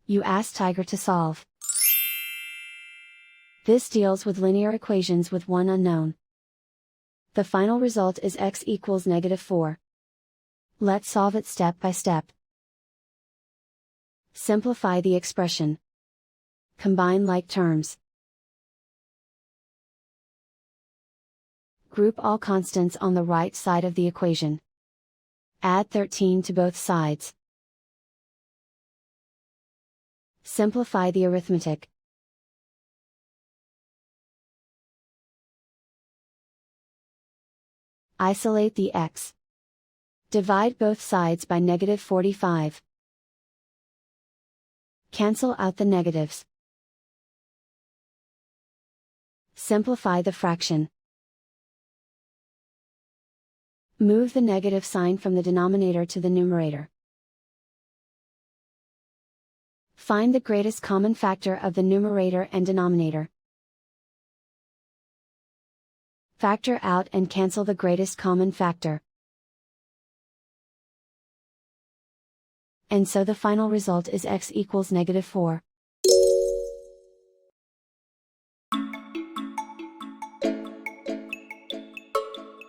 You ask Tiger to solve. This deals with linear equations with one unknown. The final result is x equals -4. Let's solve it step by step. Simplify the expression. Combine like terms. Group all constants on the right side of the equation. Add 13 to both sides. Simplify the arithmetic. Isolate the x. Divide both sides by -45. Cancel out the negatives. Simplify the fraction. Move the negative sign from the denominator to the numerator. Find the greatest common factor of the numerator and denominator. Factor out and cancel the greatest common factor. And so the final result is x equals -4.